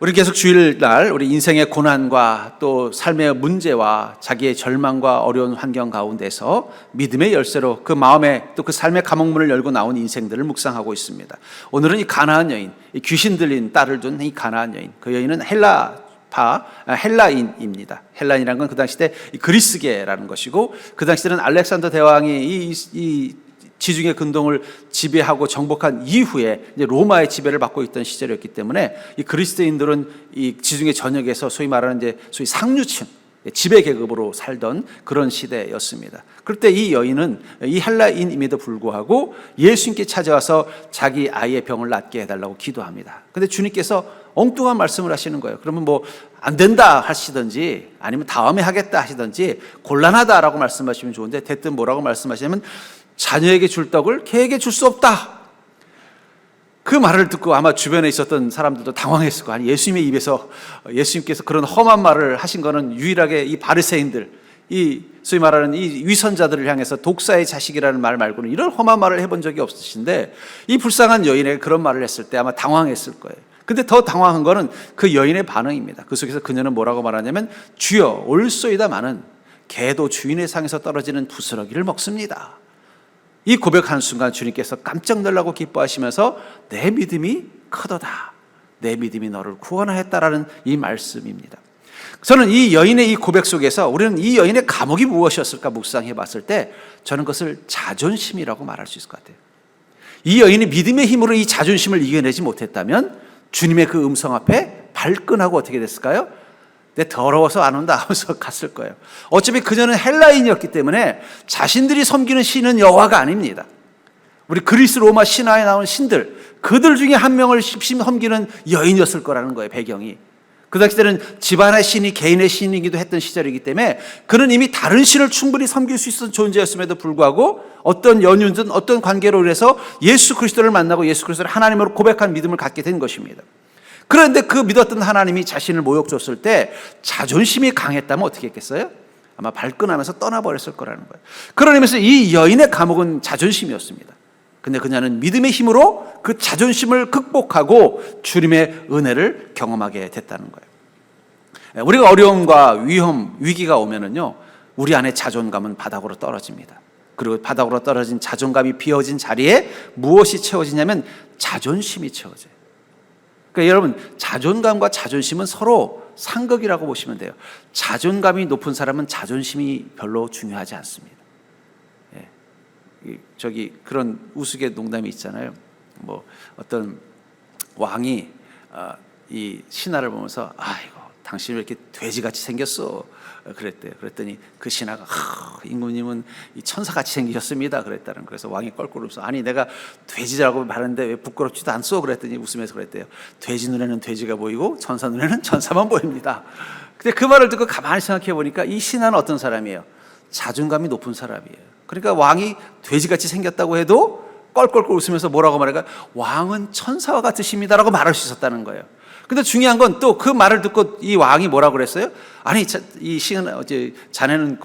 우리 계속 주일날 우리 인생의 고난과 또 삶의 문제와 자기의 절망과 어려운 환경 가운데서 믿음의 열쇠로 그 마음에 또 그 삶의 감옥문을 열고 나온 인생들을 묵상하고 있습니다. 오늘은 이 가나안 여인, 이 귀신 들린 딸을 둔 이 가나안 여인, 그 여인은 헬라인입니다. 헬라인이라는 건 그 당시 때 그리스계라는 것이고, 그 당시 때는 알렉산더 대왕이 이 지중해 근동을 지배하고 정복한 이후에 이제 로마의 지배를 받고 있던 시절이었기 때문에 이 그리스도인들은 이 지중해 전역에서 소위 말하는 이제 소위 상류층, 지배 계급으로 살던 그런 시대였습니다. 그럴 때 이 여인은 이 헬라인임에도 불구하고 예수님께 찾아와서 자기 아이의 병을 낫게 해달라고 기도합니다. 근데 주님께서 엉뚱한 말씀을 하시는 거예요. 그러면 뭐 안 된다 하시든지 아니면 다음에 하겠다 하시든지 곤란하다라고 말씀하시면 좋은데, 대뜸 뭐라고 말씀하시냐면 자녀에게 줄 떡을 개에게 줄 수 없다. 그 말을 듣고 아마 주변에 있었던 사람들도 당황했을 거예요. 아니, 예수님의 입에서 예수님께서 그런 험한 말을 하신 거는 유일하게 이 바리새인들, 이 소위 말하는 이 위선자들을 향해서 독사의 자식이라는 말 말고는 이런 험한 말을 해본 적이 없으신데, 이 불쌍한 여인에게 그런 말을 했을 때 아마 당황했을 거예요. 근데 더 당황한 거는 그 여인의 반응입니다. 그 속에서 그녀는 뭐라고 말하냐면, 주여 올소이다마는 개도 주인의 상에서 떨어지는 부스러기를 먹습니다. 이 고백한 순간 주님께서 깜짝 놀라고 기뻐하시면서 내 믿음이 크도다, 내 믿음이 너를 구원하였다라는 이 말씀입니다. 저는 이 여인의 이 고백 속에서 우리는 이 여인의 감옥이 무엇이었을까 묵상해 봤을 때 저는 그것을 자존심이라고 말할 수 있을 것 같아요. 이 여인이 믿음의 힘으로 이 자존심을 이겨내지 못했다면 주님의 그 음성 앞에 발끈하고 어떻게 됐을까요? 내 더러워서 안 온다 하면서 갔을 거예요. 어차피 그녀는 헬라인이었기 때문에 자신들이 섬기는 신은 여호와가 아닙니다. 우리 그리스 로마 신화에 나온 신들, 그들 중에 한 명을 섬기는 여인이었을 거라는 거예요. 배경이 그 당시 때는 집안의 신이 개인의 신이기도 했던 시절이기 때문에 그는 이미 다른 신을 충분히 섬길 수 있었던 존재였음에도 불구하고 어떤 연유든 어떤 관계로 인해서 예수 그리스도를 만나고 예수 그리스도를 하나님으로 고백한 믿음을 갖게 된 것입니다. 그런데 그 믿었던 하나님이 자신을 모욕 줬을 때 자존심이 강했다면 어떻게 했겠어요? 아마 발끈하면서 떠나버렸을 거라는 거예요. 그런 의미에서 이 여인의 감옥은 자존심이었습니다. 근데 그녀는 믿음의 힘으로 그 자존심을 극복하고 주님의 은혜를 경험하게 됐다는 거예요. 우리가 어려움과 위험, 위기가 오면은요, 우리 안에 자존감은 바닥으로 떨어집니다. 그리고 바닥으로 떨어진 자존감이 비어진 자리에 무엇이 채워지냐면 자존심이 채워져요. 그러니까 여러분, 자존감과 자존심은 서로 상극이라고 보시면 돼요. 자존감이 높은 사람은 자존심이 별로 중요하지 않습니다. 저기 그런 우스개 농담이 있잖아요. 뭐 어떤 왕이 이 신하를 보면서 아이고 당신 왜 이렇게 돼지같이 생겼어 그랬대요. 그랬더니 그 신하가 임금님은 이 천사같이 생기셨습니다 그랬다는 거예요. 그래서 왕이 껄껄 웃으면서 아니 내가 돼지라고 말하는데 왜 부끄럽지도 않소 그랬더니 웃으면서 그랬대요. 돼지 눈에는 돼지가 보이고 천사 눈에는 천사만 보입니다. 근데 그 말을 듣고 가만히 생각해 보니까 이 신하는 어떤 사람이에요? 자존감이 높은 사람이에요. 그러니까 왕이 돼지같이 생겼다고 해도 껄껄껄 웃으면서 뭐라고 말할까? 왕은 천사와 같으십니다라고 말할 수 있었다는 거예요. 근데 중요한 건 또 그 말을 듣고 이 왕이 뭐라고 그랬어요? 아니 이 신은 자네는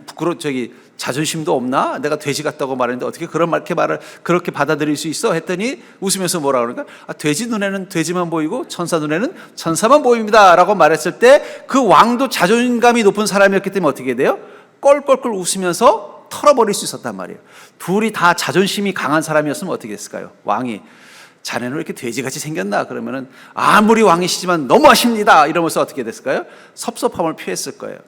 자존심도 없나? 내가 돼지 같다고 말했는데 어떻게 그렇게 받아들일 수 있어? 했더니 웃으면서 뭐라고 그러니까 돼지 눈에는 돼지만 보이고 천사 눈에는 천사만 보입니다라고 말했을 때 그 왕도 자존감이 높은 사람이었기 때문에 어떻게 돼요? 껄껄껄 웃으면서 털어버릴 수 있었단 말이에요. 둘이 다 자존심이 강한 사람이었으면 어떻게 됐을까요? 왕이 자네는 왜 이렇게 돼지같이 생겼나? 그러면은 아무리 왕이시지만 너무하십니다 이러면서 어떻게 됐을까요? 섭섭함을 피했을 거예요.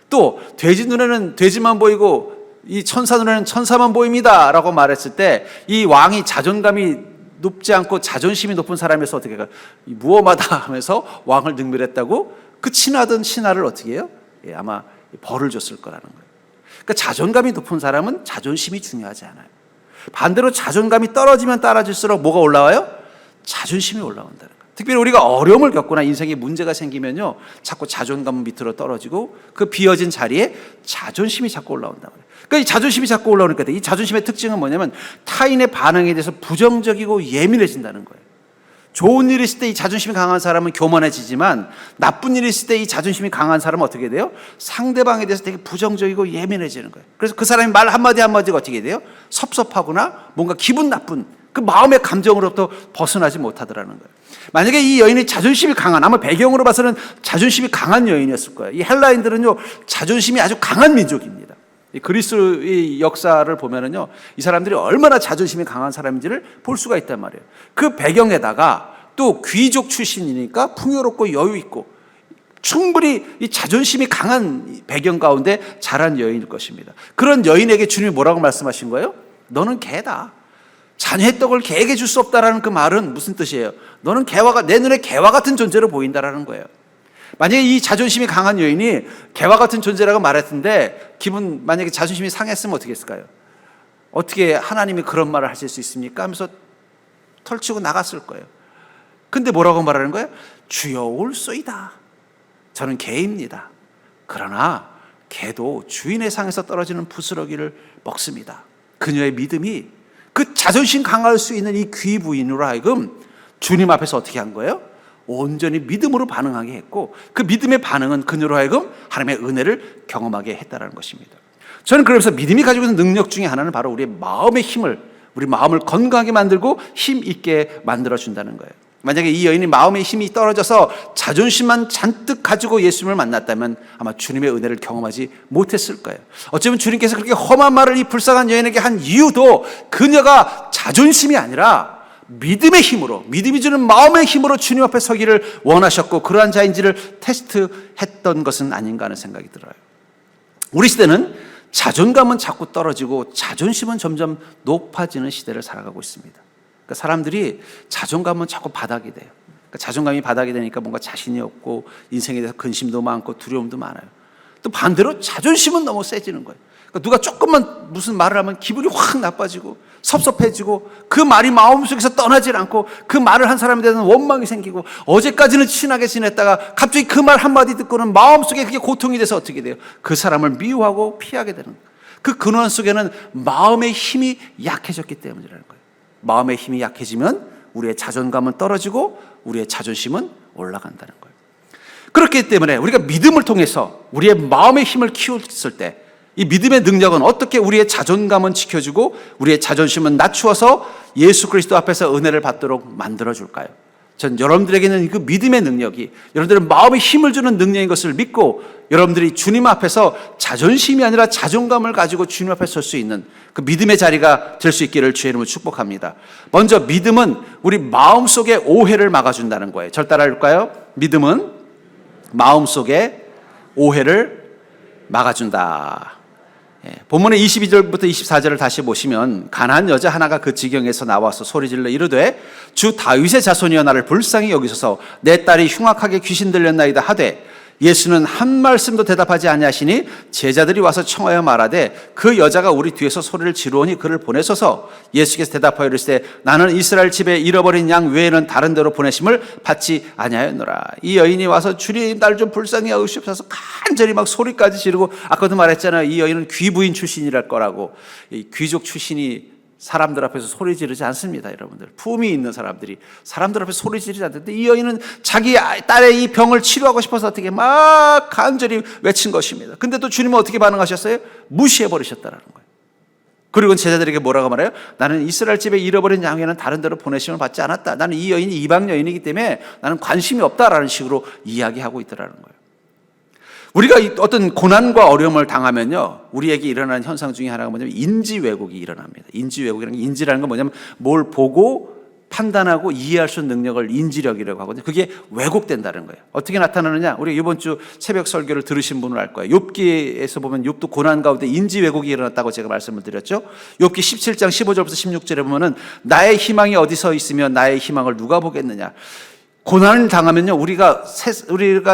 또 돼지 눈에는 돼지만 보이고 이 천사 눈에는 천사만 보입니다 라고 말했을 때 이 왕이 자존감이 높지 않고 자존심이 높은 사람이어서 어떻게 해요? 무엄하다 하면서 왕을 능멸했다고 그 친하던 신하를 어떻게 해요? 아마 벌을 줬을 거라는 거예요. 그러니까 자존감이 높은 사람은 자존심이 중요하지 않아요. 반대로 자존감이 떨어지면 떨어질수록 뭐가 올라와요? 자존심이 올라온다는 거예요. 특별히 우리가 어려움을 겪거나 인생에 문제가 생기면요, 자꾸 자존감은 밑으로 떨어지고 그 비어진 자리에 자존심이 자꾸 올라온단 말이에요. 그러니까 이 자존심이 자꾸 올라오니까 이 자존심의 특징은 뭐냐면 타인의 반응에 대해서 부정적이고 예민해진다는 거예요. 좋은 일이 있을 때 이 자존심이 강한 사람은 교만해지지만 나쁜 일이 있을 때 이 자존심이 강한 사람은 어떻게 돼요? 상대방에 대해서 되게 부정적이고 예민해지는 거예요. 그래서 그 사람이 말 한마디 한마디가 어떻게 돼요? 섭섭하거나 뭔가 기분 나쁜 그 마음의 감정으로부터 벗어나지 못하더라는 거예요. 만약에 이 여인이 자존심이 강한, 아마 배경으로 봐서는 자존심이 강한 여인이었을 거예요. 이 헬라인들은요, 자존심이 아주 강한 민족입니다. 이 그리스의 역사를 보면은요, 이 사람들이 얼마나 자존심이 강한 사람인지를 볼 수가 있단 말이에요. 그 배경에다가 또 귀족 출신이니까 풍요롭고 여유 있고 충분히 이 자존심이 강한 배경 가운데 자란 여인일 것입니다. 그런 여인에게 주님이 뭐라고 말씀하신 거예요? 너는 개다. 자녀의 떡을 개에게 줄 수 없다라는 그 말은 무슨 뜻이에요? 너는 내 눈에 개와 같은 존재로 보인다라는 거예요. 만약에 이 자존심이 강한 여인이 개와 같은 존재라고 말했는데 만약에 자존심이 상했으면 어떻게 했을까요? 어떻게 하나님이 그런 말을 하실 수 있습니까? 하면서 털치고 나갔을 거예요. 근데 뭐라고 말하는 거예요? 주여 올소이다. 저는 개입니다. 그러나 개도 주인의 상에서 떨어지는 부스러기를 먹습니다. 그녀의 믿음이 그 자존심 강할 수 있는 이 귀부인으로 하여금 주님 앞에서 어떻게 한 거예요? 온전히 믿음으로 반응하게 했고 그 믿음의 반응은 그녀로 하여금 하나님의 은혜를 경험하게 했다는 것입니다. 저는 그러면서 믿음이 가지고 있는 능력 중에 하나는 바로 우리의 마음의 힘을, 우리 마음을 건강하게 만들고 힘 있게 만들어준다는 거예요. 만약에 이 여인이 마음의 힘이 떨어져서 자존심만 잔뜩 가지고 예수님을 만났다면 아마 주님의 은혜를 경험하지 못했을 거예요. 어쩌면 주님께서 그렇게 험한 말을 이 불쌍한 여인에게 한 이유도 그녀가 자존심이 아니라 믿음의 힘으로, 믿음이 주는 마음의 힘으로 주님 앞에 서기를 원하셨고 그러한 자인지를 테스트했던 것은 아닌가 하는 생각이 들어요. 우리 시대는 자존감은 자꾸 떨어지고 자존심은 점점 높아지는 시대를 살아가고 있습니다. 그러니까 사람들이 자존감은 자꾸 바닥이 돼요. 그러니까 자존감이 바닥이 되니까 뭔가 자신이 없고 인생에 대해서 근심도 많고 두려움도 많아요. 또 반대로 자존심은 너무 세지는 거예요. 그러니까 누가 조금만 무슨 말을 하면 기분이 확 나빠지고 섭섭해지고 그 말이 마음속에서 떠나질 않고 그 말을 한 사람에 대해서는 원망이 생기고 어제까지는 친하게 지냈다가 갑자기 그 말 한마디 듣고는 마음속에 그게 고통이 돼서 어떻게 돼요? 그 사람을 미워하고 피하게 되는 거예요. 그 근원 속에는 마음의 힘이 약해졌기 때문이라는 거예요. 마음의 힘이 약해지면 우리의 자존감은 떨어지고 우리의 자존심은 올라간다는 거예요. 그렇기 때문에 우리가 믿음을 통해서 우리의 마음의 힘을 키웠을 때 이 믿음의 능력은 어떻게 우리의 자존감은 지켜주고 우리의 자존심은 낮추어서 예수 그리스도 앞에서 은혜를 받도록 만들어줄까요? 전 여러분들에게는 그 믿음의 능력이 여러분들의 마음에 힘을 주는 능력인 것을 믿고 여러분들이 주님 앞에서 자존심이 아니라 자존감을 가지고 주님 앞에 설 수 있는 그 믿음의 자리가 될 수 있기를 주의 이름으로 축복합니다. 먼저 믿음은 우리 마음속의 오해를 막아준다는 거예요. 절 따라할까요? 믿음은 마음속의 오해를 막아준다. 본문의 22절부터 24절을 다시 보시면 가난한 여자 하나가 그 지경에서 나와서 소리질러 이르되 주 다윗의 자손이여 나를 불쌍히 여기소서 내 딸이 흉악하게 귀신 들렸나이다 하되 예수는 한 말씀도 대답하지 아니하시니 제자들이 와서 청하여 말하되 그 여자가 우리 뒤에서 소리를 지르오니 그를 보내소서. 예수께서 대답하여 이르시되 나는 이스라엘 집에 잃어버린 양 외에는 다른 데로 보내심을 받지 아니하였노라. 이 여인이 와서 주님 날 좀 불쌍히 여기시옵소서 간절히 막 소리까지 지르고 아까도 말했잖아요. 이 여인은 귀부인 출신이랄 거라고. 이 귀족 출신이 사람들 앞에서 소리 지르지 않습니다, 여러분들. 품이 있는 사람들이 사람들 앞에서 소리 지르지 않는데 이 여인은 자기 딸의 이 병을 치료하고 싶어서 어떻게 막 간절히 외친 것입니다. 근데 또 주님은 어떻게 반응하셨어요? 무시해버리셨다라는 거예요. 그리고 제자들에게 뭐라고 말해요? 나는 이스라엘 집에 잃어버린 양에는 다른 데로 보내심을 받지 않았다. 나는 이 여인이 이방 여인이기 때문에 나는 관심이 없다라는 식으로 이야기하고 있더라는 거예요. 우리가 어떤 고난과 어려움을 당하면요, 우리에게 일어나는 현상 중에 하나가 뭐냐면 인지 왜곡이 일어납니다. 인지 왜곡이라는 게, 인지라는 건 뭐냐면 뭘 보고 판단하고 이해할 수 있는 능력을 인지력이라고 하거든요. 그게 왜곡된다는 거예요. 어떻게 나타나느냐? 우리 이번 주 새벽 설교를 들으신 분은 알 거예요. 욥기에서 보면 욥도 고난 가운데 인지 왜곡이 일어났다고 제가 말씀을 드렸죠. 욥기 17장 15절부터 16절에 보면은 나의 희망이 어디서 있으며 나의 희망을 누가 보겠느냐? 고난을 당하면요, 우리가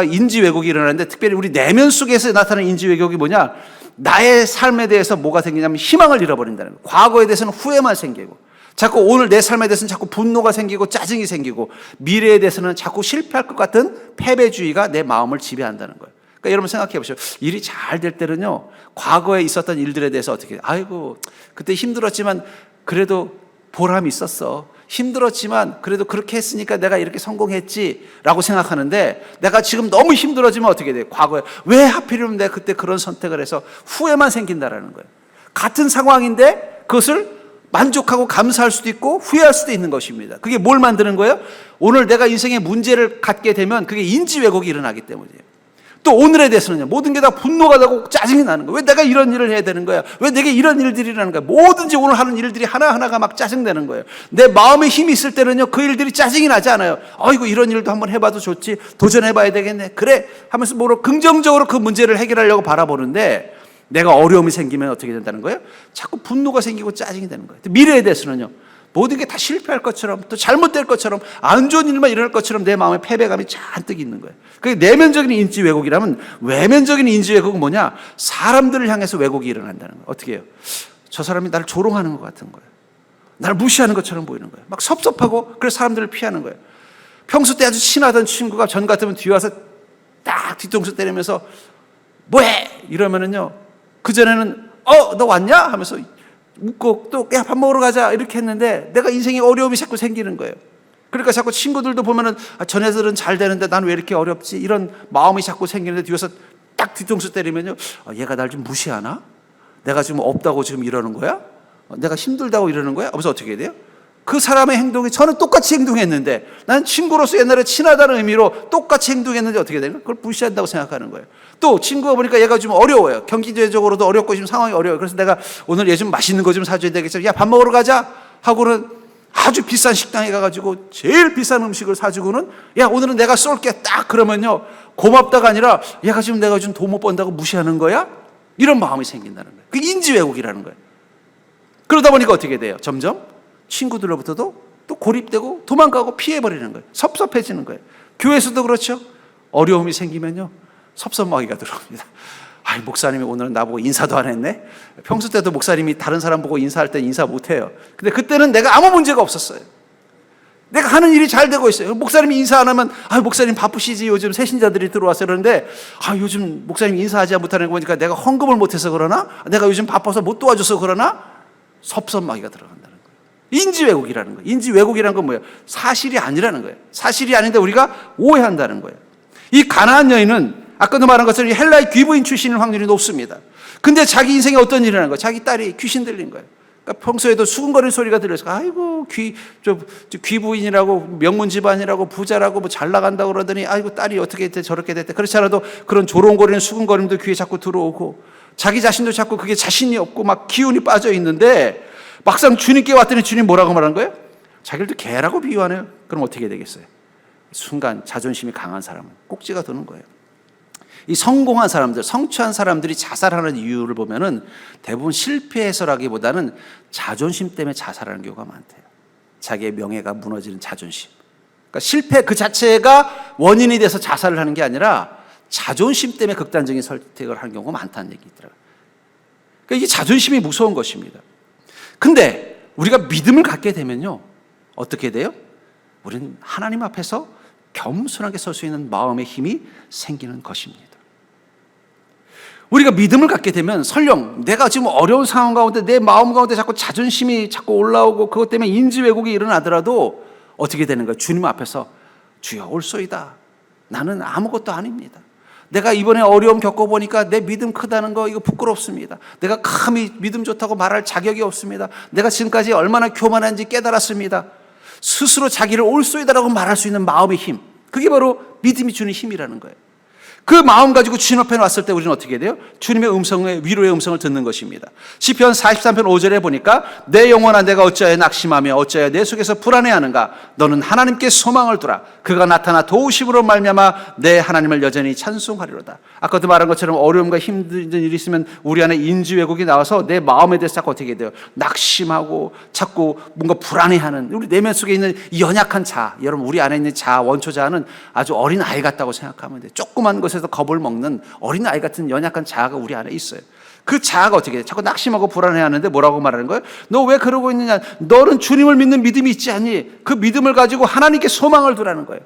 인지 왜곡이 일어나는데 특별히 우리 내면 속에서 나타나는 인지 왜곡이 뭐냐? 나의 삶에 대해서 뭐가 생기냐면 희망을 잃어버린다는 거예요. 과거에 대해서는 후회만 생기고, 자꾸 오늘 내 삶에 대해서는 자꾸 분노가 생기고 짜증이 생기고, 미래에 대해서는 자꾸 실패할 것 같은 패배주의가 내 마음을 지배한다는 거예요. 그러니까 여러분 생각해 보시죠. 일이 잘 될 때는요, 과거에 있었던 일들에 대해서 어떻게, 아이고 그때 힘들었지만 그래도 보람이 있었어. 힘들었지만 그래도 그렇게 했으니까 내가 이렇게 성공했지 라고 생각하는데, 내가 지금 너무 힘들어지면 어떻게 돼요? 과거에 왜 하필이면 내가 그때 그런 선택을 해서 후회만 생긴다라는 거예요. 같은 상황인데 그것을 만족하고 감사할 수도 있고 후회할 수도 있는 것입니다. 그게 뭘 만드는 거예요? 오늘 내가 인생에 문제를 갖게 되면 그게 인지 왜곡이 일어나기 때문이에요. 또 오늘에 대해서는요, 모든 게 다 분노가 나고 짜증이 나는 거예요. 왜 내가 이런 일을 해야 되는 거야? 왜 내게 이런 일들이 일어나는 거야? 뭐든지 오늘 하는 일들이 하나하나가 막 짜증내는 거예요. 내 마음에 힘이 있을 때는요, 그 일들이 짜증이 나지 않아요. 아이고, 이런 일도 한번 해봐도 좋지. 도전해봐야 되겠네. 그래. 하면서 뭐로 긍정적으로 그 문제를 해결하려고 바라보는데, 내가 어려움이 생기면 어떻게 된다는 거예요? 자꾸 분노가 생기고 짜증이 되는 거예요. 미래에 대해서는요, 모든 게 다 실패할 것처럼, 또 잘못될 것처럼, 안 좋은 일만 일어날 것처럼 내 마음에 패배감이 잔뜩 있는 거예요. 그게 내면적인 인지 왜곡이라면, 외면적인 인지 왜곡은 뭐냐? 사람들을 향해서 왜곡이 일어난다는 거예요. 어떻게 해요? 저 사람이 나를 조롱하는 것 같은 거예요. 나를 무시하는 것처럼 보이는 거예요. 막 섭섭하고, 그래서 사람들을 피하는 거예요. 평소 때 아주 친하던 친구가 전 같으면 뒤에 와서 딱 뒤통수 때리면서 뭐해? 이러면은요, 그전에는 너 왔냐? 하면서 묻고 또 야, 밥 먹으러 가자 이렇게 했는데 내가 인생에 어려움이 자꾸 생기는 거예요. 그러니까 자꾸 친구들도 보면은 전애들은 잘 되는데 난 왜 이렇게 어렵지? 이런 마음이 자꾸 생기는데 뒤에서 딱 뒤통수 때리면요, 얘가 날 좀 무시하나? 내가 지금 없다고 지금 이러는 거야? 내가 힘들다고 이러는 거야? 그래서 어떻게 해야 돼요? 그 사람의 행동이 저는 똑같이 행동했는데, 난 친구로서 옛날에 친하다는 의미로 똑같이 행동했는데 어떻게 되는 거예요? 그걸 무시한다고 생각하는 거예요. 또 친구가 보니까 얘가 좀 어려워요. 경제적으로도 어렵고 지금 상황이 어려워요. 그래서 내가 오늘 얘 좀 맛있는 거 좀 사줘야 되겠어. 야, 밥 먹으러 가자 하고는 아주 비싼 식당에 가가지고 제일 비싼 음식을 사주고는 야, 오늘은 내가 쏠게 딱 그러면요, 고맙다가 아니라 얘가 지금 내가 좀 돈 못 번다고 무시하는 거야? 이런 마음이 생긴다는 거예요. 그게 인지 왜곡이라는 거예요. 그러다 보니까 어떻게 돼요? 점점 친구들로부터도 또 고립되고 도망가고 피해버리는 거예요. 섭섭해지는 거예요. 교회에서도 그렇죠. 어려움이 생기면요, 섭섭마귀가 들어옵니다. 아이, 목사님이 오늘은 나보고 인사도 안 했네. 평소 때도 목사님이 다른 사람 보고 인사할 때 인사 못해요. 근데 그때는 내가 아무 문제가 없었어요. 내가 하는 일이 잘 되고 있어요. 목사님이 인사 안 하면 목사님 바쁘시지, 요즘 새신자들이 들어와서. 그러는데 요즘 목사님이 인사하지 못하는 거 보니까 내가 헌금을 못해서 그러나, 내가 요즘 바빠서 못 도와줘서 그러나, 섭섭마귀가 들어간다는 거예요. 인지 왜곡이라는 거예요. 인지 왜곡이라는 건 뭐예요? 사실이 아니라는 거예요. 사실이 아닌데 우리가 오해한다는 거예요. 이 가나안 여인은 아까도 말한 것처럼 헬라의 귀부인 출신일 확률이 높습니다. 근데 자기 인생에 어떤 일이 일어난 거예요? 자기 딸이 귀신 들린 거예요. 그러니까 평소에도 수근거리는 소리가 들려서 아이고, 귀부인이라고 명문 집안이라고 부자라고 뭐 잘 나간다고 그러더니 아이고, 딸이 어떻게 됐대 저렇게 됐대. 그렇지 않아도 그런 조롱거리는 수근거림도 귀에 자꾸 들어오고, 자기 자신도 자꾸 그게 자신이 없고 막 기운이 빠져 있는데, 막상 주님께 왔더니 주님 뭐라고 말한 거예요? 자기를 개라고 비유하네요. 그럼 어떻게 되겠어요? 순간 자존심이 강한 사람은 꼭지가 드는 거예요. 이 성공한 사람들, 성취한 사람들이 자살하는 이유를 보면은 대부분 실패해서라기보다는 자존심 때문에 자살하는 경우가 많대요. 자기의 명예가 무너지는 자존심. 그러니까 실패 그 자체가 원인이 돼서 자살을 하는 게 아니라 자존심 때문에 극단적인 선택을 하는 경우가 많다는 얘기 있더라고요. 그러니까 이게 자존심이 무서운 것입니다. 근데 우리가 믿음을 갖게 되면요, 어떻게 돼요? 우리는 하나님 앞에서 겸손하게 설 수 있는 마음의 힘이 생기는 것입니다. 우리가 믿음을 갖게 되면 설령 내가 지금 어려운 상황 가운데 내 마음 가운데 자꾸 자존심이 자꾸 올라오고 그것 때문에 인지 왜곡이 일어나더라도 어떻게 되는 거예요? 주님 앞에서 주여 올소이다. 나는 아무것도 아닙니다. 내가 이번에 어려움 겪어보니까 내 믿음 크다는 거 이거 부끄럽습니다. 내가 감히 믿음 좋다고 말할 자격이 없습니다. 내가 지금까지 얼마나 교만한지 깨달았습니다. 스스로 자기를 올소이다라고 말할 수 있는 마음의 힘, 그게 바로 믿음이 주는 힘이라는 거예요. 그 마음 가지고 주님 앞에 왔을 때 우리는 어떻게 돼요? 주님의 음성의 위로의 음성을 듣는 것입니다. 시편 43편 5절에 보니까 내 영혼아 내가 어찌하여 낙심하며 어찌하여 내 속에서 불안해하는가? 너는 하나님께 소망을 두라. 그가 나타나 도우심으로 말미암아 내 하나님을 여전히 찬송하리로다. 아까도 말한 것처럼 어려움과 힘든 일이 있으면 우리 안에 인지 왜곡이 나와서 내 마음에 대해서 자꾸 어떻게 돼요? 낙심하고 자꾸 뭔가 불안해하는, 우리 내면 속에 있는 이 연약한 자아, 여러분 우리 안에 있는 자아, 원초 자아는 아주 어린 아이 같다고 생각하면 돼요. 조그만 것에서 겁을 먹는 어린 아이 같은 연약한 자아가 우리 안에 있어요. 그 자아가 어떻게 돼? 자꾸 낙심하고 불안해하는데 뭐라고 말하는 거예요? 너 왜 그러고 있느냐? 너는 주님을 믿는 믿음이 있지 않니? 그 믿음을 가지고 하나님께 소망을 두라는 거예요.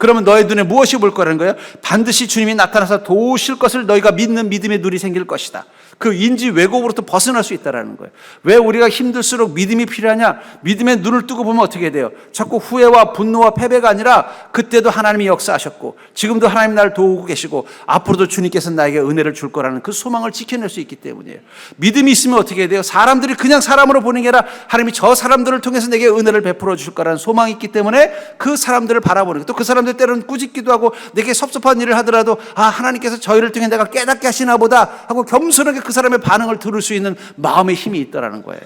그러면 너의 눈에 무엇이 보일 거라는 거예요? 반드시 주님이 나타나서 도우실 것을 너희가 믿는 믿음의 눈이 생길 것이다. 그 인지 왜곡으로부터 벗어날 수 있다는 거예요. 왜 우리가 힘들수록 믿음이 필요하냐? 믿음의 눈을 뜨고 보면 어떻게 돼요? 자꾸 후회와 분노와 패배가 아니라 그때도 하나님이 역사하셨고 지금도 하나님 나를 도우고 계시고 앞으로도 주님께서 나에게 은혜를 줄 거라는 그 소망을 지켜낼 수 있기 때문이에요. 믿음이 있으면 어떻게 돼요? 사람들이 그냥 사람으로 보는 게 아니라 하나님이 저 사람들을 통해서 내게 은혜를 베풀어 줄 거라는 소망이 있기 때문에 그 사람들을 바라보는 거예요. 또 그 사람들 때로는 꾸짖기도 하고 내게 섭섭한 일을 하더라도 하나님께서 저희를 통해 내가 깨닫게 하시나 보다 하고 겸손하게 그 사람의 반응을 들을 수 있는 마음의 힘이 있다라는 거예요.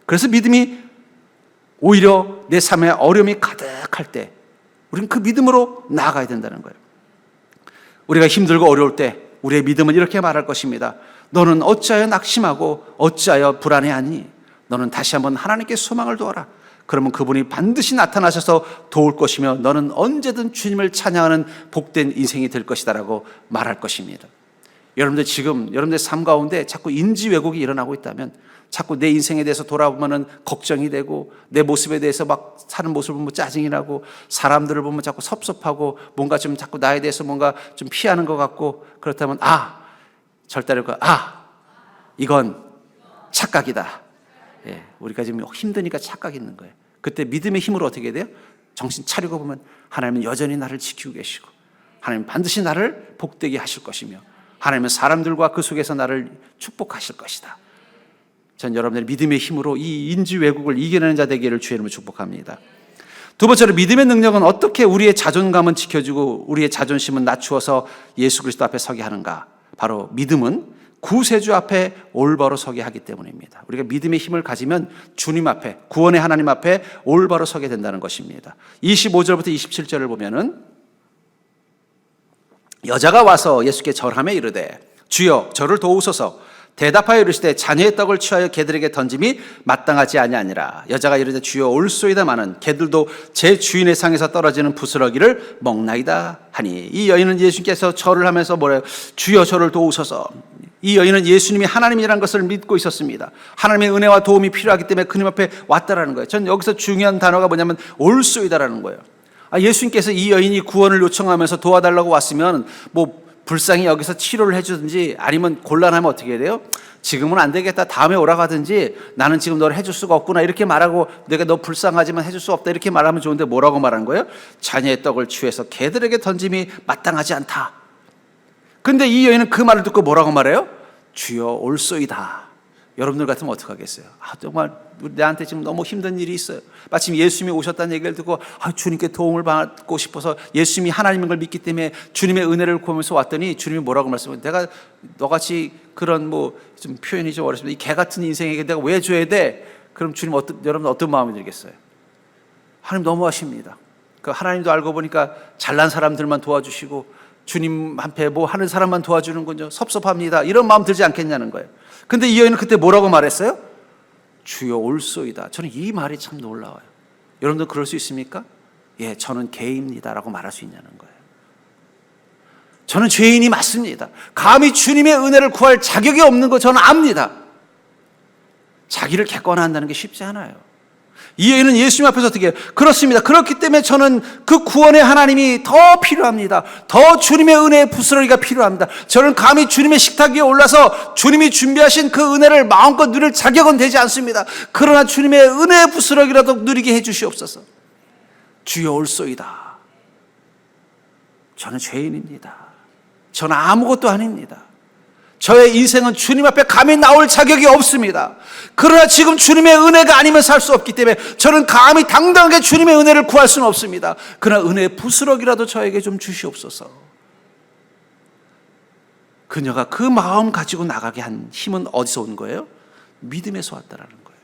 그래서 믿음이 오히려 내 삶에 어려움이 가득할 때 우리는 그 믿음으로 나아가야 된다는 거예요. 우리가 힘들고 어려울 때 우리의 믿음은 이렇게 말할 것입니다. 너는 어찌하여 낙심하고 어찌하여 불안해하니? 너는 다시 한번 하나님께 소망을 두어라. 그러면 그분이 반드시 나타나셔서 도울 것이며 너는 언제든 주님을 찬양하는 복된 인생이 될 것이다 라고 말할 것입니다. 여러분들 지금 여러분들 삶 가운데 자꾸 인지 왜곡이 일어나고 있다면 자꾸 내 인생에 대해서 돌아보면 걱정이 되고 내 모습에 대해서 막 사는 모습을 보면 짜증이 나고 사람들을 보면 자꾸 섭섭하고 뭔가 좀 자꾸 나에 대해서 뭔가 좀 피하는 것 같고 그렇다면 절대로 이건 착각이다. 예, 우리가 지금 힘드니까 착각이 있는 거예요. 그때 믿음의 힘으로 어떻게 돼요? 정신 차리고 보면 하나님은 여전히 나를 지키고 계시고 하나님은 반드시 나를 복되게 하실 것이며 하나님은 사람들과 그 속에서 나를 축복하실 것이다. 전 여러분들의 믿음의 힘으로 이 인지 왜곡을 이겨내는 자 되기를 주의 이름으로 축복합니다. 두 번째로 믿음의 능력은 어떻게 우리의 자존감은 지켜주고 우리의 자존심은 낮추어서 예수 그리스도 앞에 서게 하는가? 바로 믿음은 구세주 앞에 올바로 서게 하기 때문입니다. 우리가 믿음의 힘을 가지면 주님 앞에, 구원의 하나님 앞에 올바로 서게 된다는 것입니다. 25절부터 27절을 보면은 여자가 와서 예수께 절하며 이르되 주여 저를 도우소서. 대답하여 이르시되 자녀의 떡을 취하여 개들에게 던짐이 마땅하지 아니하니라. 여자가 이르되 주여 올소이다마는 개들도 제 주인의 상에서 떨어지는 부스러기를 먹나이다 하니. 이 여인은 예수님께서 절을 하면서 뭐래요? 주여 저를 도우소서. 이 여인은 예수님이 하나님이라는 것을 믿고 있었습니다. 하나님의 은혜와 도움이 필요하기 때문에 그님 앞에 왔다라는 거예요. 전 여기서 중요한 단어가 뭐냐면 올소이다라는 거예요. 예수님께서 이 여인이 구원을 요청하면서 도와달라고 왔으면 불쌍히 여기서 치료를 해주든지 아니면 곤란하면 어떻게 해야 돼요? 지금은 안 되겠다, 다음에 오라고 하든지 나는 지금 너를 해줄 수가 없구나 이렇게 말하고 내가 너 불쌍하지만 해줄 수 없다 이렇게 말하면 좋은데 뭐라고 말한 거예요? 자녀의 떡을 취해서 개들에게 던짐이 마땅하지 않다. 근데 이 여인은 그 말을 듣고 뭐라고 말해요? 주여 올소이다. 여러분들 같으면 어떡하겠어요? 정말 나한테 지금 너무 힘든 일이 있어요. 마침 예수님이 오셨다는 얘기를 듣고 주님께 도움을 받고 싶어서 예수님이 하나님인 걸 믿기 때문에 주님의 은혜를 구하면서 왔더니 주님이 뭐라고 말씀해요? 내가 너같이 그런 좀 표현이 좀 어렵습니다. 이 개 같은 인생에게 내가 왜 줘야 돼? 그럼 주님 여러분 어떤 마음이 들겠어요? 하나님 너무하십니다. 그 하나님도 알고 보니까 잘난 사람들만 도와주시고 주님 앞에 하는 사람만 도와주는군요. 섭섭합니다. 이런 마음 들지 않겠냐는 거예요. 근데 이 여인은 그때 뭐라고 말했어요? 주여 올소이다. 저는 이 말이 참 놀라워요. 여러분들 그럴 수 있습니까? 예, 저는 개입니다라고 말할 수 있냐는 거예요. 저는 죄인이 맞습니다. 감히 주님의 은혜를 구할 자격이 없는 거 저는 압니다. 자기를 객관화한다는 게 쉽지 않아요. 이 여인은 예수님 앞에서 어떻게 해요? 그렇습니다. 그렇기 때문에 저는 그 구원의 하나님이 더 필요합니다. 더 주님의 은혜의 부스러기가 필요합니다. 저는 감히 주님의 식탁 위에 올라서 주님이 준비하신 그 은혜를 마음껏 누릴 자격은 되지 않습니다. 그러나 주님의 은혜의 부스러기라도 누리게 해 주시옵소서. 주여 올소이다. 저는 죄인입니다. 저는 아무것도 아닙니다. 저의 인생은 주님 앞에 감히 나올 자격이 없습니다. 그러나 지금 주님의 은혜가 아니면 살 수 없기 때문에 저는 감히 당당하게 주님의 은혜를 구할 수는 없습니다. 그러나 은혜의 부스러기라도 저에게 좀 주시옵소서. 그녀가 그 마음 가지고 나가게 한 힘은 어디서 온 거예요? 믿음에서 왔다라는 거예요.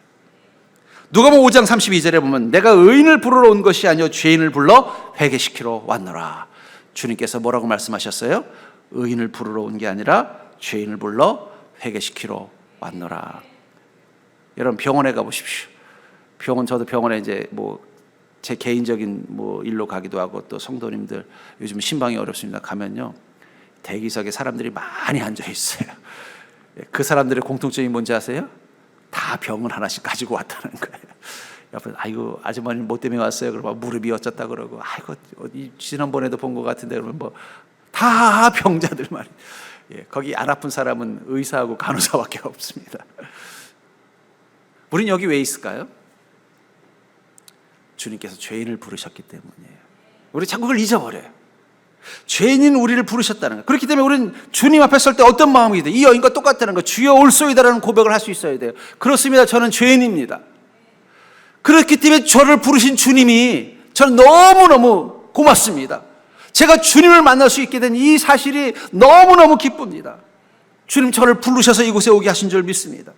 누가복음 5장 32절에 보면 내가 의인을 부르러 온 것이 아니요 죄인을 불러 회개시키러 왔노라. 주님께서 뭐라고 말씀하셨어요? 의인을 부르러 온 게 아니라 죄인을 불러 회개시키러 왔노라. 여러분 병원에 가보십시오. 저도 병원에 이제 제 개인적인 일로 가기도 하고 또 성도님들 요즘 신방이 어렵습니다. 가면요 대기석에 사람들이 많이 앉아 있어요. 그 사람들의 공통점이 뭔지 아세요? 다 병을 하나씩 가지고 왔다는 거예요. 옆에 아이고 아주머니 뭐 때문에 왔어요? 그러면 무릎이 어쩌다 그러고 아이고 지난번에도 본 것 같은데 그러면 뭐 다 병자들 말이에요. 예, 거기 안 아픈 사람은 의사하고 간호사밖에 없습니다. 우린 여기 왜 있을까요? 주님께서 죄인을 부르셨기 때문이에요. 우리 자꾸 그걸 잊어버려요. 죄인인 우리를 부르셨다는 거예요. 그렇기 때문에 우리는 주님 앞에 설 때 어떤 마음이 돼? 이 여인과 똑같다는 거예요. 주여 올소이다라는 고백을 할 수 있어야 돼요. 그렇습니다. 저는 죄인입니다. 그렇기 때문에 저를 부르신 주님이 저는 너무너무 고맙습니다. 제가 주님을 만날 수 있게 된 이 사실이 너무너무 기쁩니다. 주님 저를 부르셔서 이곳에 오게 하신 줄 믿습니다.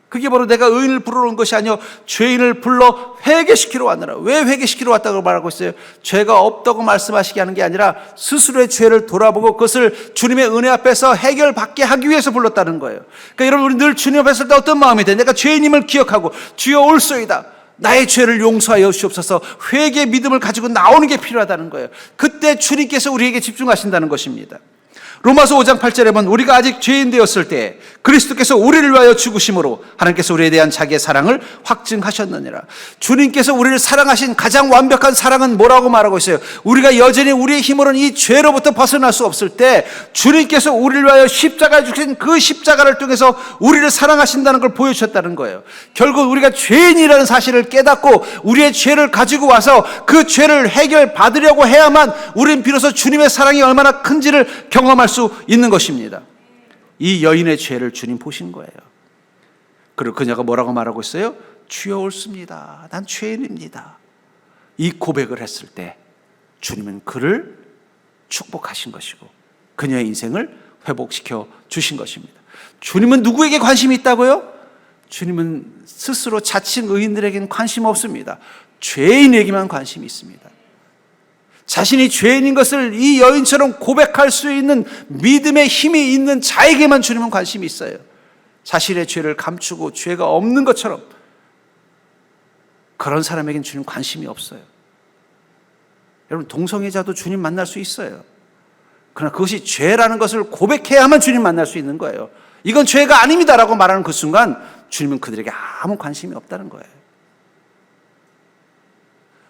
그게 바로 내가 의인을 부르러 온 것이 아니요 죄인을 불러 회개시키러 왔느라. 왜 회개시키러 왔다고 말하고 있어요? 죄가 없다고 말씀하시게 하는 게 아니라 스스로의 죄를 돌아보고 그것을 주님의 은혜 앞에서 해결받게 하기 위해서 불렀다는 거예요. 그러니까 여러분 우리 늘 주님 앞에 설 때 어떤 마음이 돼? 내가 죄인임을 기억하고 주여 올소이다. 나의 죄를 용서하여 주옵소서. 회개의 믿음을 가지고 나오는 게 필요하다는 거예요. 그때 주님께서 우리에게 집중하신다는 것입니다. 로마서 5장 8절에 보면 우리가 아직 죄인 되었을 때 그리스도께서 우리를 위하여 죽으심으로 하나님께서 우리에 대한 자기의 사랑을 확증하셨느니라. 주님께서 우리를 사랑하신 가장 완벽한 사랑은 뭐라고 말하고 있어요? 우리가 여전히 우리의 힘으로는 이 죄로부터 벗어날 수 없을 때 주님께서 우리를 위하여 십자가에 죽으신 그 십자가를 통해서 우리를 사랑하신다는 걸 보여주셨다는 거예요. 결국 우리가 죄인이라는 사실을 깨닫고 우리의 죄를 가지고 와서 그 죄를 해결받으려고 해야만 우리는 비로소 주님의 사랑이 얼마나 큰지를 경험할 수 있는 것입니다. 이 여인의 죄를 주님 보신 거예요. 그리고 그녀가 뭐라고 말하고 있어요? 주여 옳습니다. 난 죄인입니다. 이 고백을 했을 때 주님은 그를 축복하신 것이고 그녀의 인생을 회복시켜 주신 것입니다. 주님은 누구에게 관심이 있다고요? 주님은 스스로 자칭 의인들에게는 관심 없습니다. 죄인에게만 관심이 있습니다. 자신이 죄인인 것을 이 여인처럼 고백할 수 있는 믿음의 힘이 있는 자에게만 주님은 관심이 있어요. 자신의 죄를 감추고 죄가 없는 것처럼 그런 사람에겐 주님 관심이 없어요. 여러분 동성애자도 주님 만날 수 있어요. 그러나 그것이 죄라는 것을 고백해야만 주님 만날 수 있는 거예요. 이건 죄가 아닙니다라고 말하는 그 순간 주님은 그들에게 아무 관심이 없다는 거예요.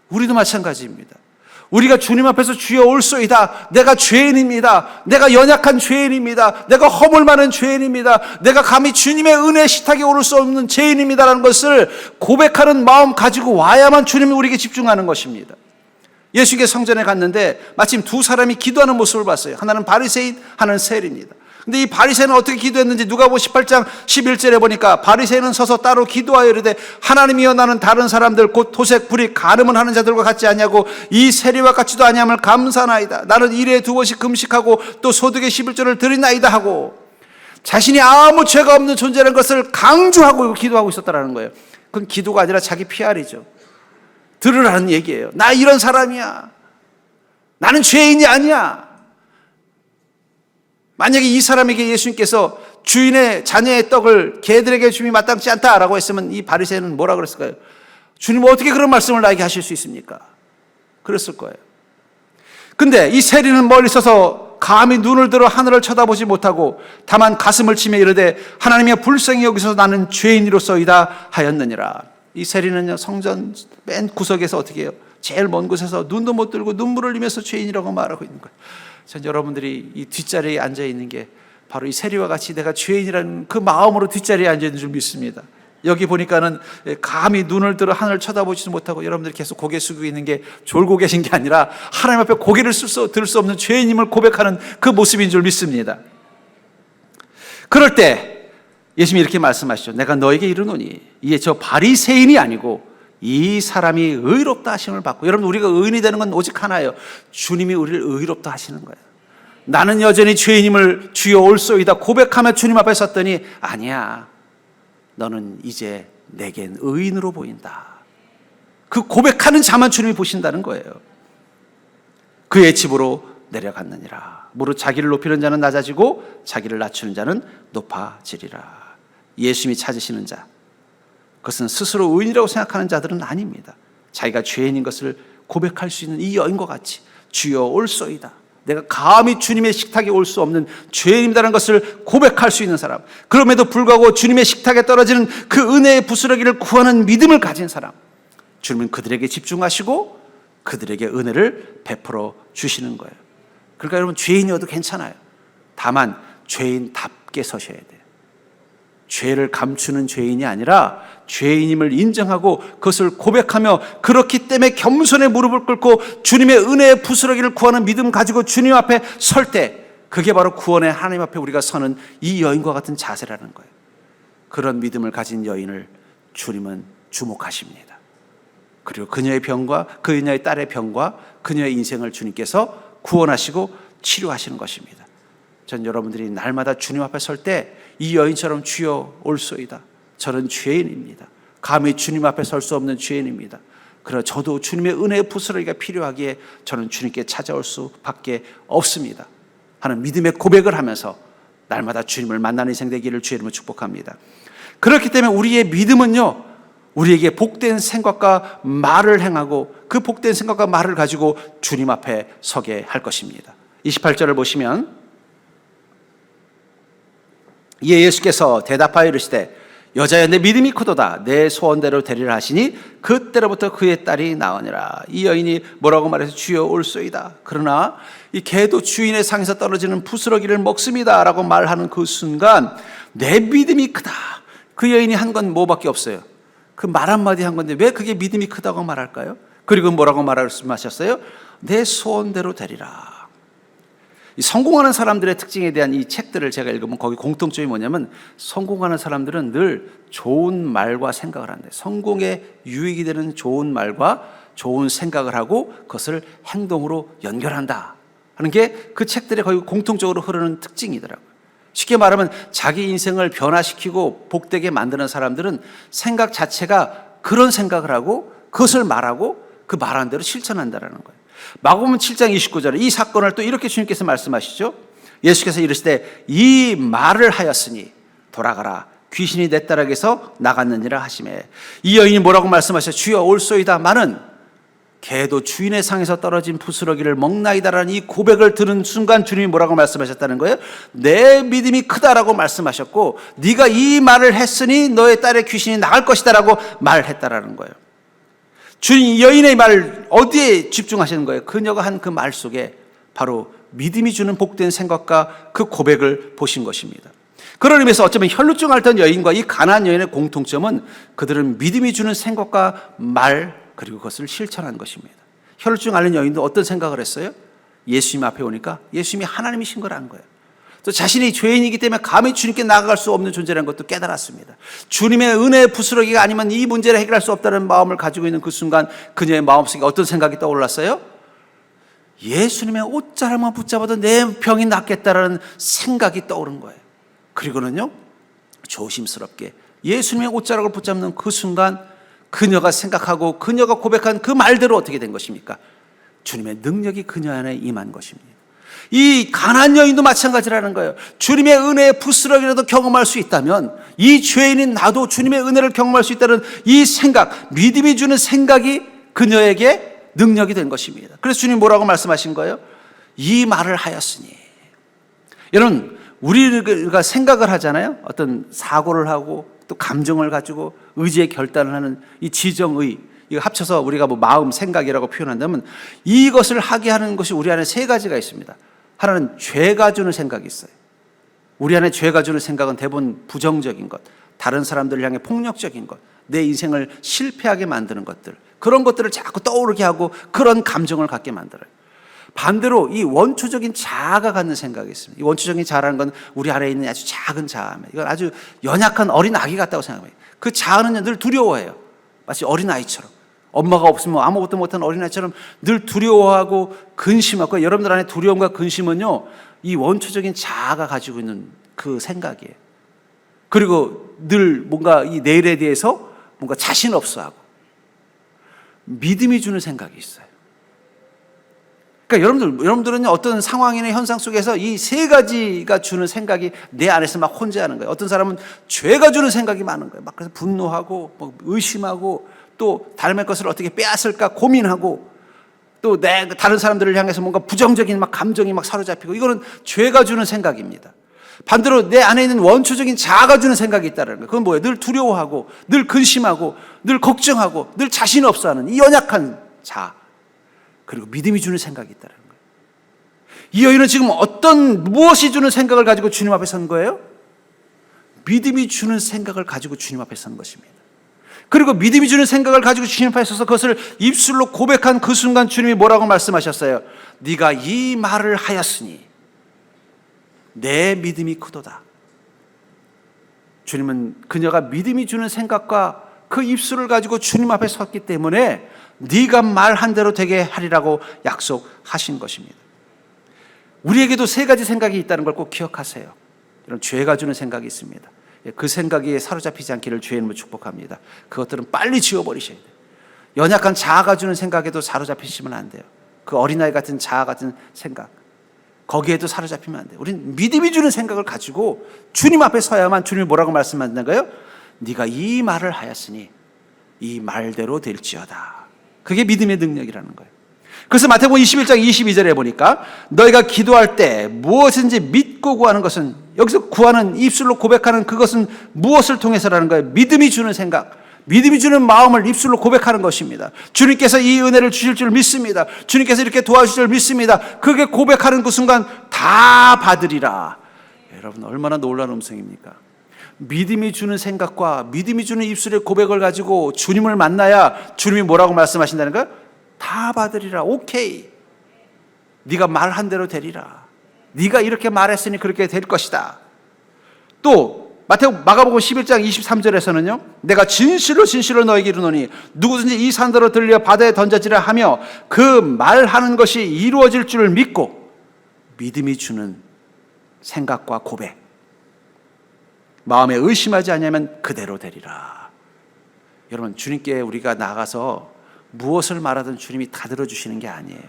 우리도 마찬가지입니다. 우리가 주님 앞에서 주여 올소이다. 내가 죄인입니다. 내가 연약한 죄인입니다. 내가 허물 많은 죄인입니다. 내가 감히 주님의 은혜 식탁에 오를 수 없는 죄인입니다라는 것을 고백하는 마음 가지고 와야만 주님이 우리에게 집중하는 것입니다. 예수께 성전에 갔는데 마침 두 사람이 기도하는 모습을 봤어요. 하나는 바리새인, 하나는 세리입니다. 근데 이 바리새인은 어떻게 기도했는지 누가복음 18장 11절에 보니까 바리새인은 서서 따로 기도하여 이르되 하나님이여 나는 다른 사람들 곧 토색 불이 간음을 하는 자들과 같지 아니하고 이 세리와 같지도 아니함을 감사나이다. 나는 일에 2번씩 금식하고 또 소득의 11조를 드리나이다 하고 자신이 아무 죄가 없는 존재라는 것을 강조하고 기도하고 있었다는 거예요. 그건 기도가 아니라 자기 PR이죠. 들으라는 얘기예요. 나 이런 사람이야. 나는 죄인이 아니야. 만약에 이 사람에게 예수님께서 주인의 자녀의 떡을 개들에게 줌이 마땅치 않다라고 했으면 이 바리새인은 뭐라 그랬을까요? 주님 어떻게 그런 말씀을 나에게 하실 수 있습니까? 그랬을 거예요. 근데 이 세리는 멀리 서서 감히 눈을 들어 하늘을 쳐다보지 못하고 다만 가슴을 치며 이르되 하나님이여 불쌍히 여기서 나는 죄인이로소이다 하였느니라. 이 세리는요 성전 맨 구석에서 어떻게 해요? 제일 먼 곳에서 눈도 못 들고 눈물을 흘리면서 죄인이라고 말하고 있는 거예요. 전 여러분들이 이 뒷자리에 앉아 있는 게 바로 이 세리와 같이 내가 죄인이라는 그 마음으로 뒷자리에 앉아 있는 줄 믿습니다. 여기 보니까는 감히 눈을 들어 하늘을 쳐다보지도 못하고 여러분들이 계속 고개 숙이고 있는 게 졸고 계신 게 아니라 하나님 앞에 고개를 들 수 없는 죄인임을 고백하는 그 모습인 줄 믿습니다. 그럴 때 예수님이 이렇게 말씀하시죠. 내가 너에게 이르노니 이게 저 바리새인이 아니고 이 사람이 의롭다 하심을 받고, 여러분 우리가 의인이 되는 건 오직 하나예요. 주님이 우리를 의롭다 하시는 거예요. 나는 여전히 죄인임을 주여 올소이다 고백하며 주님 앞에 섰더니 아니야, 너는 이제 내겐 의인으로 보인다. 그 고백하는 자만 주님이 보신다는 거예요. 그의 집으로 내려갔느니라. 무릇 자기를 높이는 자는 낮아지고 자기를 낮추는 자는 높아지리라. 예수님이 찾으시는 자, 그것은 스스로 의인이라고 생각하는 자들은 아닙니다. 자기가 죄인인 것을 고백할 수 있는 이 여인과 같이 주여 올소이다, 내가 감히 주님의 식탁에 올 수 없는 죄인이라는 것을 고백할 수 있는 사람, 그럼에도 불구하고 주님의 식탁에 떨어지는 그 은혜의 부스러기를 구하는 믿음을 가진 사람, 주님은 그들에게 집중하시고 그들에게 은혜를 베풀어 주시는 거예요. 그러니까 여러분, 죄인이어도 괜찮아요. 다만 죄인답게 서셔야 돼요. 죄를 감추는 죄인이 아니라 죄인임을 인정하고 그것을 고백하며 그렇기 때문에 겸손의 무릎을 꿇고 주님의 은혜의 부스러기를 구하는 믿음 가지고 주님 앞에 설 때, 그게 바로 구원의 하나님 앞에 우리가 서는 이 여인과 같은 자세라는 거예요. 그런 믿음을 가진 여인을 주님은 주목하십니다. 그리고 그녀의 병과 그녀의 딸의 병과 그녀의 인생을 주님께서 구원하시고 치료하시는 것입니다. 전 여러분들이 날마다 주님 앞에 설 때 이 여인처럼 주여 올소이다, 저는 죄인입니다, 감히 주님 앞에 설 수 없는 죄인입니다, 그러나 저도 주님의 은혜의 부스러기가 필요하기에 저는 주님께 찾아올 수밖에 없습니다 하는 믿음의 고백을 하면서 날마다 주님을 만나는 인생 되기를 주의 이름으로 축복합니다. 그렇기 때문에 우리의 믿음은요, 우리에게 복된 생각과 말을 행하고 그 복된 생각과 말을 가지고 주님 앞에 서게 할 것입니다. 28절을 보시면, 이에 예수께서 대답하여 이르시되 여자여, 내 믿음이 크도다, 내 소원대로 되리라 하시니 그때로부터 그의 딸이 나으니라. 이 여인이 뭐라고 말해서 주여 올소이다, 그러나 이 개도 주인의 상에서 떨어지는 부스러기를 먹습니다 라고 말하는 그 순간 내 믿음이 크다, 그 여인이 한 건 뭐밖에 없어요. 그 말 한마디 한 건데 왜 그게 믿음이 크다고 말할까요? 그리고 뭐라고 말씀하셨어요? 내 소원대로 되리라. 이 성공하는 사람들의 특징에 대한 이 책들을 제가 읽으면 거기 공통점이 뭐냐면, 성공하는 사람들은 늘 좋은 말과 생각을 한대요. 성공에 유익이 되는 좋은 말과 좋은 생각을 하고 그것을 행동으로 연결한다 하는 게 그 책들의 거의 공통적으로 흐르는 특징이더라고요. 쉽게 말하면 자기 인생을 변화시키고 복되게 만드는 사람들은 생각 자체가 그런 생각을 하고 그것을 말하고 그 말한 대로 실천한다는 거예요. 마가복음 7장 29절에 이 사건을 또 이렇게 주님께서 말씀하시죠. 예수께서 이르시되 이 말을 하였으니 돌아가라, 귀신이 내 딸에게서 나갔느니라 하시매. 이 여인이 뭐라고 말씀하셨어요? 주여 올소이다마는 개도 주인의 상에서 떨어진 부스러기를 먹나이다라는 이 고백을 들은 순간 주님이 뭐라고 말씀하셨다는 거예요? 내 믿음이 크다라고 말씀하셨고, 네가 이 말을 했으니 너의 딸의 귀신이 나갈 것이다라고 말했다라는 거예요. 주님 여인의 말 어디에 집중하시는 거예요? 그녀가 한 그 말 속에 바로 믿음이 주는 복된 생각과 그 고백을 보신 것입니다. 그런 의미에서 어쩌면 혈루증 앓던 여인과 이 가나안 여인의 공통점은 그들은 믿음이 주는 생각과 말, 그리고 그것을 실천한 것입니다. 혈루증 앓는 여인도 어떤 생각을 했어요? 예수님 앞에 오니까 예수님이 하나님이신 걸 안 거예요. 또 자신이 죄인이기 때문에 감히 주님께 나아갈 수 없는 존재라는 것도 깨달았습니다. 주님의 은혜의 부스러기가 아니면 이 문제를 해결할 수 없다는 마음을 가지고 있는 그 순간 그녀의 마음속에 어떤 생각이 떠올랐어요? 예수님의 옷자락만 붙잡아도 내 병이 낫겠다라는 생각이 떠오른 거예요. 그리고는요, 조심스럽게 예수님의 옷자락을 붙잡는 그 순간 그녀가 생각하고 그녀가 고백한 그 말대로 어떻게 된 것입니까? 주님의 능력이 그녀 안에 임한 것입니다. 이 가나안 여인도 마찬가지라는 거예요. 주님의 은혜의 부스러기라도 경험할 수 있다면 이 죄인인 나도 주님의 은혜를 경험할 수 있다는 이 생각, 믿음이 주는 생각이 그녀에게 능력이 된 것입니다. 그래서 주님 뭐라고 말씀하신 거예요? 이 말을 하였으니. 여러분, 우리가 생각을 하잖아요. 어떤 사고를 하고 또 감정을 가지고 의지의 결단을 하는 이 지정의, 이거 합쳐서 우리가 뭐 마음, 생각이라고 표현한다면 이것을 하게 하는 것이 우리 안에 세 가지가 있습니다. 하나는 죄가 주는 생각이 있어요. 우리 안에 죄가 주는 생각은 대부분 부정적인 것, 다른 사람들을 향해 폭력적인 것, 내 인생을 실패하게 만드는 것들, 그런 것들을 자꾸 떠오르게 하고 그런 감정을 갖게 만들어요. 반대로 이 원초적인 자아가 갖는 생각이 있습니다. 이 원초적인 자아라는 건 우리 안에 있는 아주 작은 자아입니다. 이건 아주 연약한 어린 아기 같다고 생각합니다. 그 자아는 늘 두려워해요. 마치 어린 아이처럼. 엄마가 없으면 아무것도 못하는 어린아이처럼 늘 두려워하고 근심하고, 여러분들 안에 두려움과 근심은요, 이 원초적인 자아가 가지고 있는 그 생각이에요. 그리고 늘 뭔가 이 내일에 대해서 뭔가 자신 없어하고, 믿음이 주는 생각이 있어요. 그러니까 여러분들은 어떤 상황이나 현상 속에서 이 세 가지가 주는 생각이 내 안에서 막 혼재하는 거예요. 어떤 사람은 죄가 주는 생각이 많은 거예요. 막 그래서 분노하고, 막 의심하고, 또 다름의 것을 어떻게 빼앗을까 고민하고, 또 다른 사람들을 향해서 뭔가 부정적인 막 감정이 막 사로잡히고, 이거는 죄가 주는 생각입니다. 반대로 내 안에 있는 원초적인 자아가 주는 생각이 있다는 거예요. 그건 뭐예요? 늘 두려워하고, 늘 근심하고, 늘 걱정하고, 늘 자신 없어하는 이 연약한 자아. 그리고 믿음이 주는 생각이 있다는 거예요. 이 여인은 지금 무엇이 주는 생각을 가지고 주님 앞에 선 거예요? 믿음이 주는 생각을 가지고 주님 앞에 선 것입니다. 그리고 믿음이 주는 생각을 가지고 주님 앞에 서서 그것을 입술로 고백한 그 순간 주님이 뭐라고 말씀하셨어요? 네가 이 말을 하였으니 내 믿음이 크도다. 주님은 그녀가 믿음이 주는 생각과 그 입술을 가지고 주님 앞에 섰기 때문에 네가 말한 대로 되게 하리라고 약속하신 것입니다. 우리에게도 세 가지 생각이 있다는 걸 꼭 기억하세요. 이런 죄가 주는 생각이 있습니다. 그 생각에 사로잡히지 않기를 주의 이름으로 축복합니다. 그것들은 빨리 지워버리셔야 돼요. 연약한 자아가 주는 생각에도 사로잡히시면 안 돼요. 그 어린아이 같은 자아 같은 생각, 거기에도 사로잡히면 안 돼요. 우리는 믿음이 주는 생각을 가지고 주님 앞에 서야만 주님이 뭐라고 말씀하시는 거예요? 네가 이 말을 하였으니 이 말대로 될지어다. 그게 믿음의 능력이라는 거예요. 그래서 마태복음 21장 22절에 보니까 너희가 기도할 때 무엇인지 믿고 구하는 것은, 여기서 구하는, 입술로 고백하는 그것은 무엇을 통해서라는 거예요? 믿음이 주는 생각, 믿음이 주는 마음을 입술로 고백하는 것입니다. 주님께서 이 은혜를 주실 줄 믿습니다. 주님께서 이렇게 도와주실 줄 믿습니다. 그게 고백하는 그 순간 다 받으리라. 여러분, 얼마나 놀라운 음성입니까? 믿음이 주는 생각과 믿음이 주는 입술의 고백을 가지고 주님을 만나야 주님이 뭐라고 말씀하신다는 거예요? 다 받으리라. 오케이. 네가 말한 대로 되리라. 네가 이렇게 말했으니 그렇게 될 것이다. 또 마가복음 11장 23절에서는요. 내가 진실로 진실로 너에게 이르노니 누구든지 이 산더러 들려 바다에 던져지라 하며 그 말하는 것이 이루어질 줄 믿고, 믿음이 주는 생각과 고백, 마음에 의심하지 않으면 그대로 되리라. 여러분, 주님께 우리가 나가서 무엇을 말하든 주님이 다 들어주시는 게 아니에요.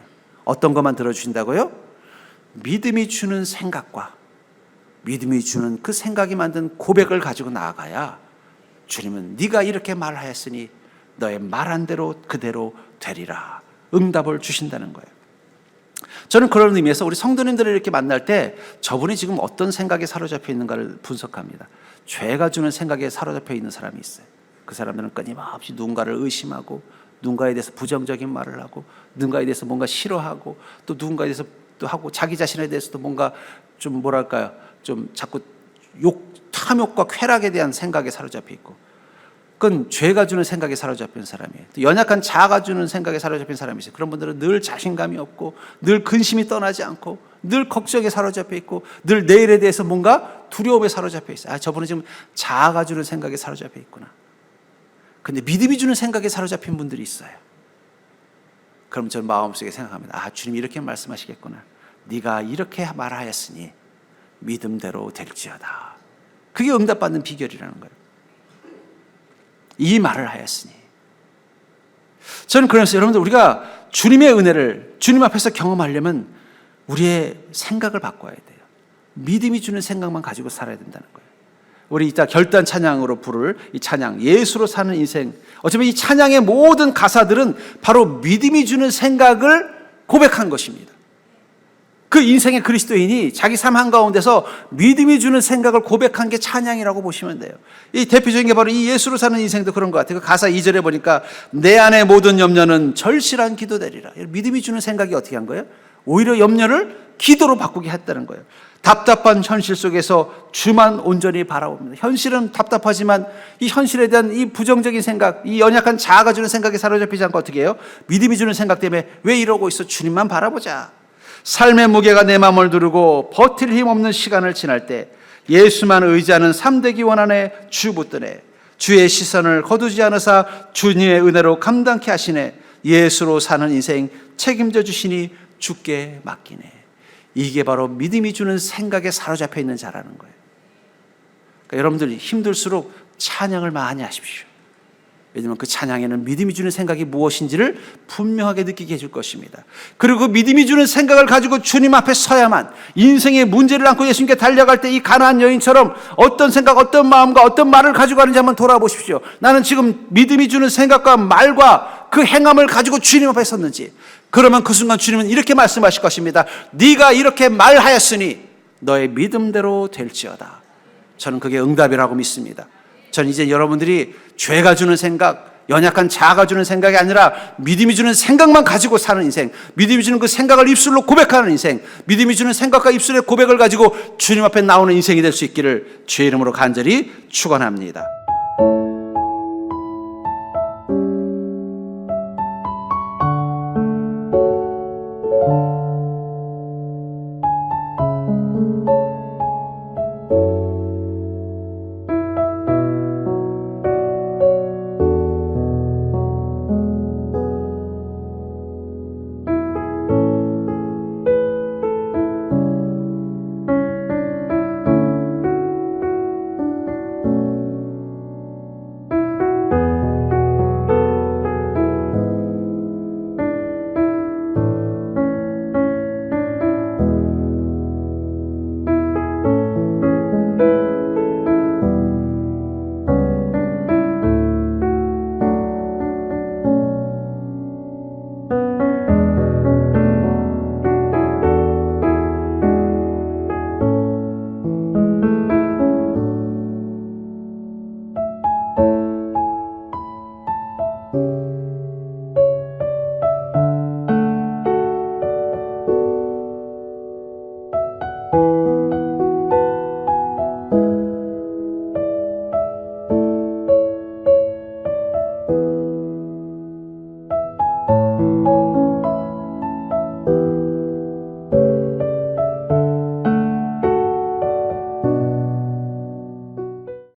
어떤 것만 들어주신다고요? 믿음이 주는 생각과 믿음이 주는 그 생각이 만든 고백을 가지고 나아가야 주님은 네가 이렇게 말하였으니 너의 말한 대로 그대로 되리라, 응답을 주신다는 거예요. 저는 그런 의미에서 우리 성도님들을 이렇게 만날 때 저분이 지금 어떤 생각에 사로잡혀 있는가를 분석합니다. 죄가 주는 생각에 사로잡혀 있는 사람이 있어요. 그 사람들은 끊임없이 누군가를 의심하고, 누군가에 대해서 부정적인 말을 하고, 누군가에 대해서 뭔가 싫어하고, 또 누군가에 대해서 또 하고, 자기 자신에 대해서도 뭔가 좀 뭐랄까요, 좀 자꾸 탐욕과 쾌락에 대한 생각에 사로잡혀 있고, 그건 죄가 주는 생각에 사로잡힌 사람이에요. 또 연약한 자아가 주는 생각에 사로잡힌 사람이 있어요. 그런 분들은 늘 자신감이 없고, 늘 근심이 떠나지 않고, 늘 걱정에 사로잡혀 있고, 늘 내일에 대해서 뭔가 두려움에 사로잡혀 있어요. 아, 저분은 지금 자아가 주는 생각에 사로잡혀 있구나. 근데 믿음이 주는 생각에 사로잡힌 분들이 있어요. 그럼 저는 마음속에 생각합니다. 아, 주님이 이렇게 말씀하시겠구나. 네가 이렇게 말하였으니 믿음대로 될지어다. 그게 응답받는 비결이라는 거예요. 이 말을 하였으니. 저는 그래서 여러분들, 우리가 주님의 은혜를 주님 앞에서 경험하려면 우리의 생각을 바꿔야 돼요. 믿음이 주는 생각만 가지고 살아야 된다는 거예요. 우리 이따 결단 찬양으로 부를 이 찬양, 예수로 사는 인생, 어쩌면 이 찬양의 모든 가사들은 바로 믿음이 주는 생각을 고백한 것입니다. 그 인생의 그리스도인이 자기 삶 한가운데서 믿음이 주는 생각을 고백한 게 찬양이라고 보시면 돼요. 이 대표적인 게 바로 이 예수로 사는 인생도 그런 것 같아요. 그 가사 2절에 보니까 내 안의 모든 염려는 절실한 기도되리라. 믿음이 주는 생각이 어떻게 한 거예요? 오히려 염려를 기도로 바꾸게 했다는 거예요. 답답한 현실 속에서 주만 온전히 바라봅니다. 현실은 답답하지만 이 현실에 대한 이 부정적인 생각, 이 연약한 자아가 주는 생각에 사로잡히지 않고 어떻게 해요? 믿음이 주는 생각 때문에 왜 이러고 있어? 주님만 바라보자. 삶의 무게가 내 마음을 두르고 버틸 힘 없는 시간을 지날 때 예수만 의지하는 삶되기 원하네. 주 붙드네. 주의 시선을 거두지 않으사 주님의 은혜로 감당케 하시네. 예수로 사는 인생 책임져 주시니 주께 맡기네. 이게 바로 믿음이 주는 생각에 사로잡혀 있는 자라는 거예요. 그러니까 여러분들이 힘들수록 찬양을 많이 하십시오. 왜냐하면 그 찬양에는 믿음이 주는 생각이 무엇인지를 분명하게 느끼게 해줄 것입니다. 그리고 그 믿음이 주는 생각을 가지고 주님 앞에 서야만, 인생의 문제를 안고 예수님께 달려갈 때 이 가나안 여인처럼 어떤 생각, 어떤 마음과 어떤 말을 가지고 가는지 한번 돌아보십시오. 나는 지금 믿음이 주는 생각과 말과 그 행함을 가지고 주님 앞에 섰는지, 그러면 그 순간 주님은 이렇게 말씀하실 것입니다. 네가 이렇게 말하였으니 너의 믿음대로 될지어다. 저는 그게 응답이라고 믿습니다. 저는 이제 여러분들이 죄가 주는 생각, 연약한 자아가 주는 생각이 아니라 믿음이 주는 생각만 가지고 사는 인생, 믿음이 주는 그 생각을 입술로 고백하는 인생, 믿음이 주는 생각과 입술의 고백을 가지고 주님 앞에 나오는 인생이 될 수 있기를 주의 이름으로 간절히 축원합니다.